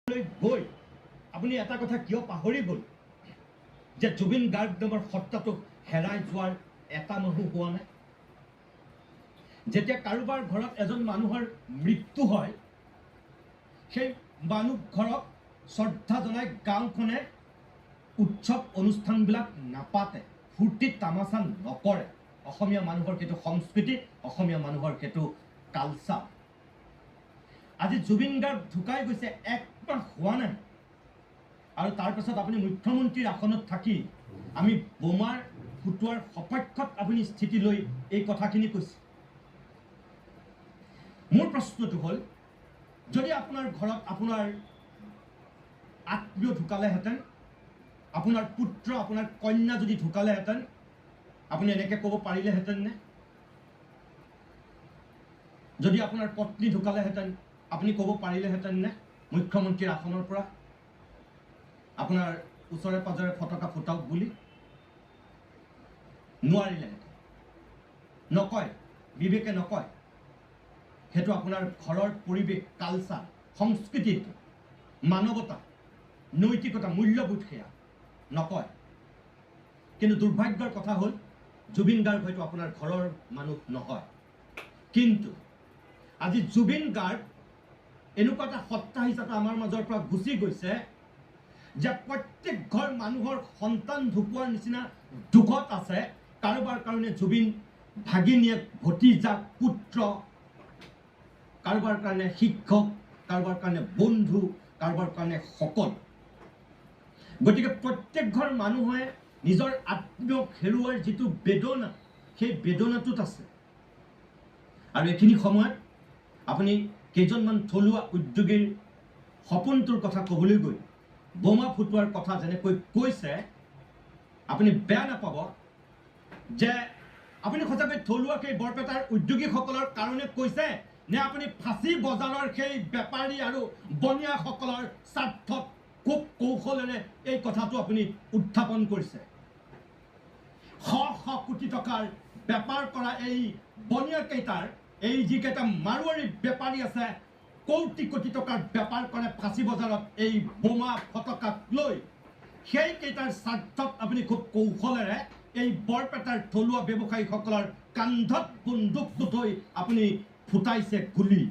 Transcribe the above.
গৈ আপুনি এটা কথা কিয় পাহৰি গ'ল যে জুবিন গাৰ্গ নামৰ সত্তাটোক হেৰাই যোৱাৰ এটা মাহো হোৱা নাই। যেতিয়া কাৰোবাৰ ঘৰত এজন মানুহৰ মৃত্যু হয়, সেই মানুহ ঘৰক শ্ৰদ্ধা জনাই গাঁওখনে উৎসৱ অনুষ্ঠানবিলাক নাপাতে, ফূৰ্তি তামাচা নকৰে। অসমীয়া মানুহৰ সেইটো সংস্কৃতি, অসমীয়া মানুহৰ সেইটো কালচাৰ। আজি জুবিন গাৰ্গ ঢুকাই গৈছে, একমাহ হোৱা নাই, আৰু তাৰপাছত আপুনি মুখ্যমন্ত্ৰীৰ আসনত থাকি আমি বোমাৰ ফুটোৱাৰ সপক্ষত আপুনি স্থিতি লৈ এই কথাখিনি কৈছে। মোৰ প্ৰশ্নটো হ'ল, যদি আপোনাৰ ঘৰত আপোনাৰ আত্মীয় ঢুকালেহেঁতেন, আপোনাৰ পুত্ৰ আপোনাৰ কন্যা যদি ঢুকালেহেঁতেন, আপুনি এনেকৈ ক'ব পাৰিলেহেঁতেন নে? যদি আপোনাৰ পত্নী ঢুকালেহেঁতেন, আপুনি ক'ব পাৰিলেহেঁতেন নে মুখ্যমন্ত্ৰীৰ আসনৰ পৰা আপোনাৰ ওচৰে পাজৰে ফটকা ফুটাওক বুলি? নোৱাৰিলেহেঁতেন। নকয়, বিবেকে নকয়। সেইটো আপোনাৰ ঘৰৰ পৰিৱেশ, কালচাৰ, সংস্কৃতি, মানৱতা, নৈতিকতা, মূল্যবোধ, সেয়া নকয়। কিন্তু দুৰ্ভাগ্যৰ কথা হ'ল, জুবিন গাৰ্গ হয়তো আপোনাৰ ঘৰৰ মানুহ নহয়, কিন্তু আজি জুবিন গাৰ্গ এনেকুৱা এটা সত্তা হিচাপে আমাৰ মাজৰ পৰা গুচি গৈছে যে প্ৰত্যেক ঘৰ মানুহৰ সন্তান ঢুকোৱাৰ নিচিনা দুখত আছে। কাৰোবাৰ কাৰণে জুবিন ভাগিনীয়েক, ভতিজা, পুত্ৰ, কাৰোবাৰ কাৰণে শিক্ষক, কাৰোবাৰ কাৰণে বন্ধু, কাৰোবাৰ কাৰণে সকল। গতিকে প্ৰত্যেক ঘৰ মানুহে নিজৰ আত্মীয়ক হেৰুৱাৰ যিটো বেদনা, সেই বেদনাটোত আছে। আৰু এইখিনি সময়ত আপুনি কেইজনমান থলুৱা উদ্যোগীৰ সপোনটোৰ কথা ক'বলৈ গৈ বোমা ফুটোৱাৰ কথা যেনেকৈ কৈছে, আপুনি বেয়া নাপাব যে আপুনি সঁচাকৈ থলুৱা সেই বৰপেটাৰ উদ্যোগীসকলৰ কাৰণে কৈছে নে আপুনি ফাঁচী বজাৰৰ সেই বেপাৰী আৰু বনিয়াসকলৰ স্বাৰ্থত খুব কৌশলেৰে এই কথাটো আপুনি উত্থাপন কৰিছে? শ শ কোটি টকাৰ বেপাৰ কৰা এই বনিয়াকেইটাৰ, এই যিকেইটা মাৰোৱাৰী বেপাৰী আছে, কোটি কোটি টকাৰ বেপাৰ কৰে ফাঁচী বজাৰত এই বোমা ফটকাক লৈ। সেইকেইটাৰ স্বাৰ্থত আপুনি খুব কৌশলেৰে এই বৰপেটাৰ থলুৱা ব্যৱসায়ীসকলৰ কান্ধত বন্দুকটো থৈ আপুনি ফুটাইছে গুলী।